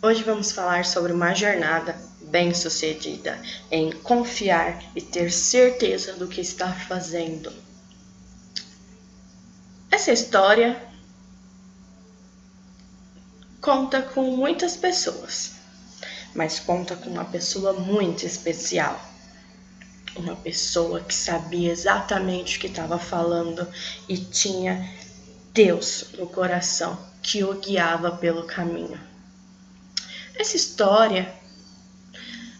Hoje vamos falar sobre uma jornada bem-sucedida em confiar e ter certeza do que está fazendo. Essa história conta com muitas pessoas, mas conta com uma pessoa muito especial. Uma pessoa que sabia exatamente o que estava falando e tinha Deus no coração que o guiava pelo caminho. Essa história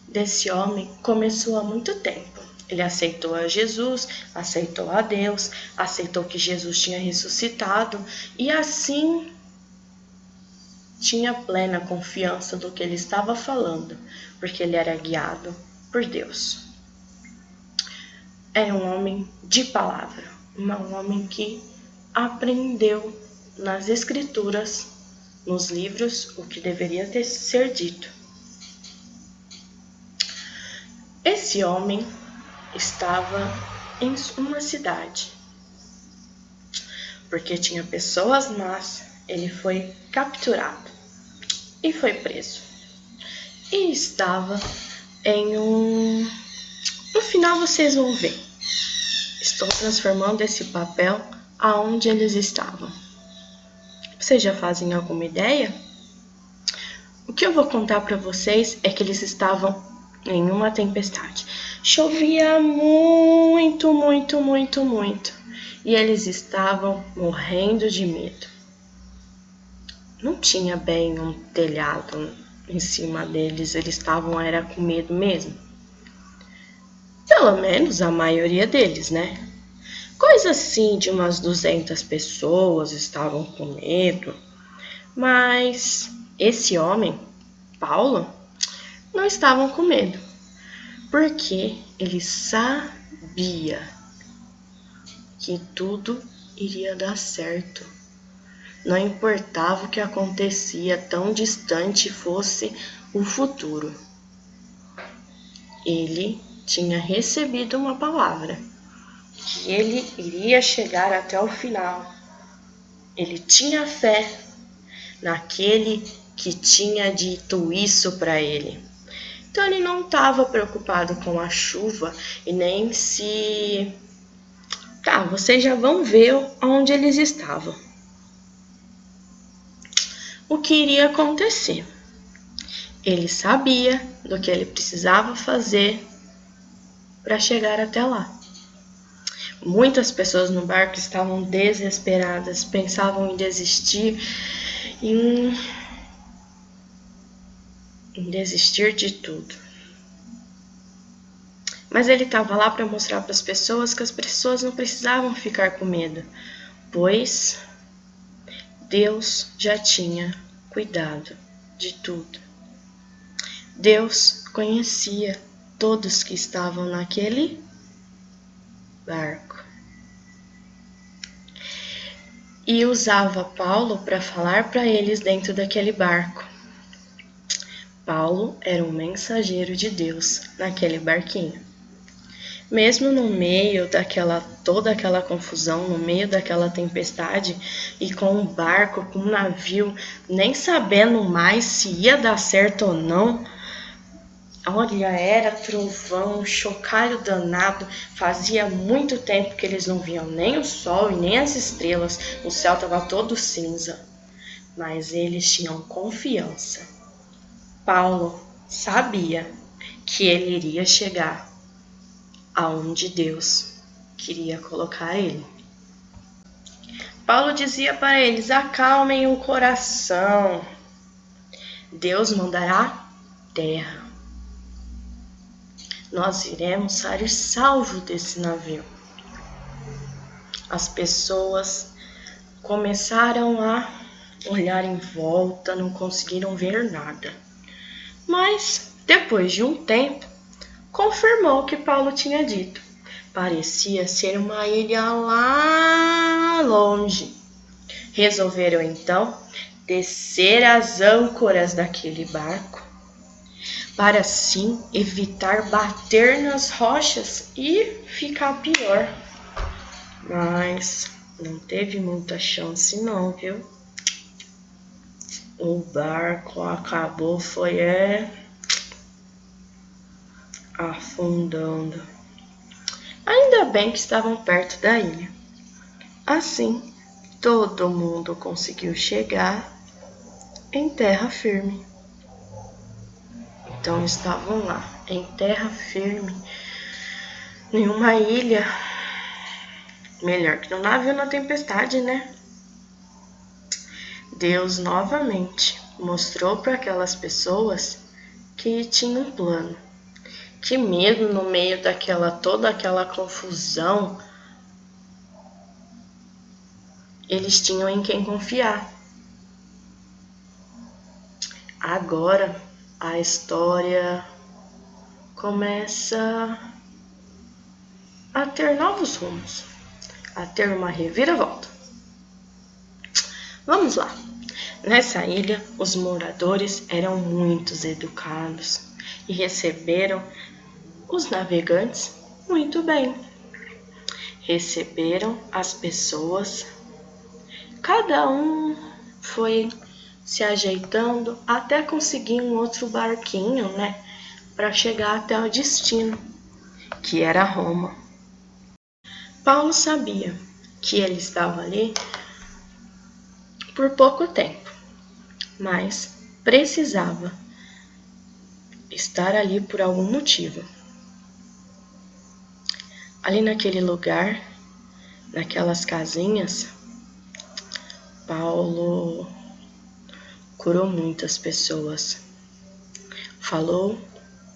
desse homem começou há muito tempo. Ele aceitou a Jesus, aceitou a Deus, aceitou que Jesus tinha ressuscitado e assim tinha plena confiança do que ele estava falando, porque ele era guiado por Deus. Era um homem de palavra, um homem que aprendeu nas escrituras, nos livros, o que deveria ser dito. Esse homem estava em uma cidade, porque tinha pessoas más, ele foi capturado e foi preso. E estava No final vocês vão ver. Estou transformando esse papel aonde eles estavam. Vocês já fazem alguma ideia? O que eu vou contar para vocês é que eles estavam em uma tempestade. Chovia muito. E eles estavam morrendo de medo. Não tinha bem um telhado em cima deles, eles estavam com medo mesmo. Pelo menos a maioria deles, né? Coisa assim de umas 200 pessoas estavam com medo. Mas esse homem, Paulo, não estavam com medo. Porque ele sabia que tudo iria dar certo. Não importava o que acontecia, tão distante fosse o futuro. Ele tinha recebido uma palavra, que ele iria chegar até o final. Ele tinha fé naquele que tinha dito isso para ele. Então ele não estava preocupado com a chuva e nem se... vocês já vão ver onde eles estavam. O que iria acontecer? Ele sabia do que ele precisava fazer para chegar até lá. Muitas pessoas no barco estavam desesperadas, pensavam em desistir, em desistir de tudo. Mas ele estava lá para mostrar para as pessoas que as pessoas não precisavam ficar com medo, pois Deus já tinha cuidado de tudo. Deus conhecia todos que estavam naquele barco. E usava Paulo para falar para eles dentro daquele barco. Paulo era um mensageiro de Deus naquele barquinho. Mesmo no meio toda aquela confusão, no meio daquela tempestade, e com um barco, com um navio, nem sabendo mais se ia dar certo ou não, olha, era trovão, chocalho danado, fazia muito tempo que eles não viam nem o sol e nem as estrelas, o céu estava todo cinza, mas eles tinham confiança. Paulo sabia que ele iria chegar aonde Deus queria colocar ele. Paulo dizia para eles: acalmem o coração, Deus mandará terra. Nós iremos sair salvos desse navio. As pessoas começaram a olhar em volta, não conseguiram ver nada. Mas, depois de um tempo, confirmou o que Paulo tinha dito. Parecia ser uma ilha lá longe. Resolveram então descer as âncoras daquele barco, para assim evitar bater nas rochas e ficar pior. Mas não teve muita chance não, viu? O barco acabou, afundando. Ainda bem que estavam perto da ilha. Assim, todo mundo conseguiu chegar em terra firme. Então estavam lá, em terra firme, em uma ilha. Melhor que no navio na tempestade, né? Deus novamente mostrou para aquelas pessoas que tinha um plano. Que mesmo no meio toda aquela confusão, eles tinham em quem confiar. Agora a história começa a ter novos rumos, a ter uma reviravolta. Vamos lá. Nessa ilha, os moradores eram muito educados e receberam os navegantes muito bem. Receberam as pessoas, cada um foi se ajeitando até conseguir um outro barquinho, né, para chegar até o destino, que era Roma. Paulo sabia que ele estava ali por pouco tempo, mas precisava estar ali por algum motivo. Ali naquele lugar, naquelas casinhas, Paulo curou muitas pessoas. Falou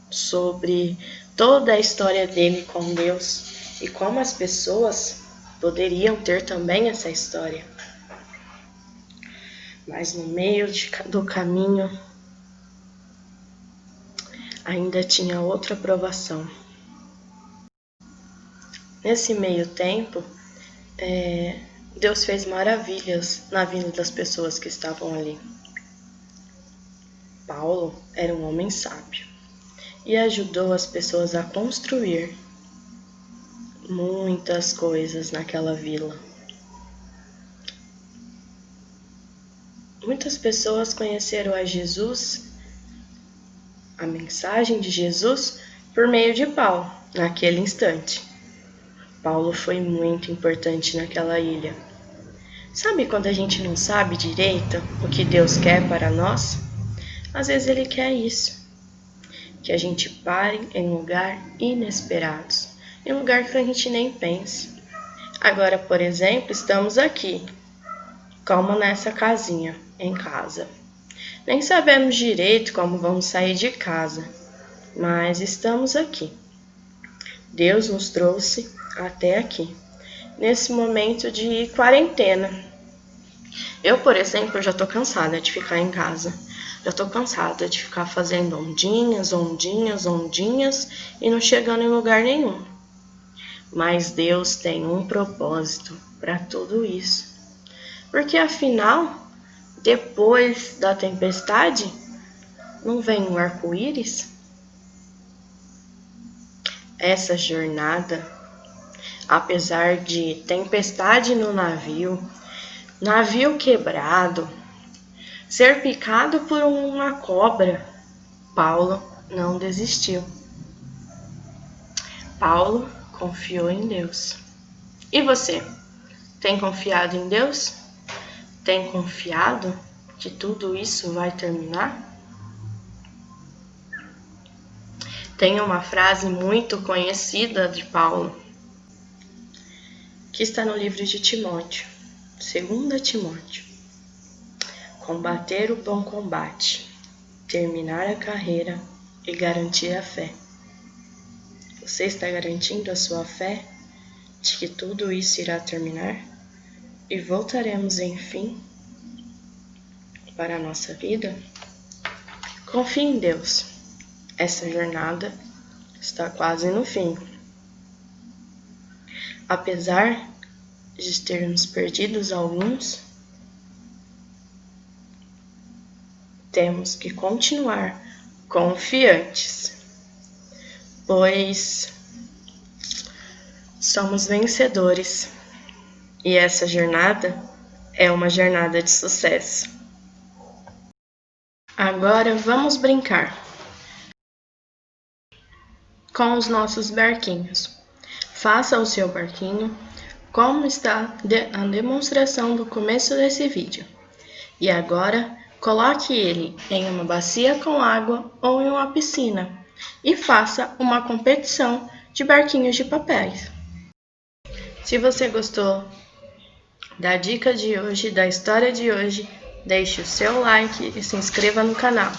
sobre toda a história dele com Deus e como as pessoas poderiam ter também essa história. Mas no meio do caminho ainda tinha outra provação. Nesse meio tempo, Deus fez maravilhas na vida das pessoas que estavam ali. Paulo era um homem sábio e ajudou as pessoas a construir muitas coisas naquela vila. Muitas pessoas conheceram a Jesus, a mensagem de Jesus, por meio de Paulo, naquele instante. Paulo foi muito importante naquela ilha. Sabe quando a gente não sabe direito o que Deus quer para nós? Às vezes Ele quer isso, que a gente pare em lugar inesperados, em lugar que a gente nem pense. Agora, por exemplo, estamos aqui, como nessa casinha, em casa. Nem sabemos direito como vamos sair de casa, mas estamos aqui. Deus nos trouxe até aqui, nesse momento de quarentena. Eu, por exemplo, já tô cansada de ficar em casa. Já tô cansada de ficar fazendo ondinhas e não chegando em lugar nenhum. Mas Deus tem um propósito para tudo isso. Porque afinal, depois da tempestade, não vem um arco-íris? Essa jornada, apesar de tempestade no navio quebrado, ser picado por uma cobra, Paulo não desistiu. Paulo confiou em Deus. E você? Tem confiado em Deus? Tem confiado que tudo isso vai terminar? Tem uma frase muito conhecida de Paulo, que está no livro de Timóteo, 2 Timóteo. Combater o bom combate, terminar a carreira e garantir a fé. Você está garantindo a sua fé de que tudo isso irá terminar e voltaremos, enfim, para a nossa vida? Confie em Deus. Essa jornada está quase no fim. Apesar de termos perdido alguns, temos que continuar confiantes, pois somos vencedores e essa jornada é uma jornada de sucesso. Agora vamos brincar com os nossos barquinhos. Faça o seu barquinho como está a demonstração do começo desse vídeo. E agora, coloque ele em uma bacia com água ou em uma piscina e faça uma competição de barquinhos de papéis. Se você gostou da dica de hoje, da história de hoje, deixe o seu like e se inscreva no canal.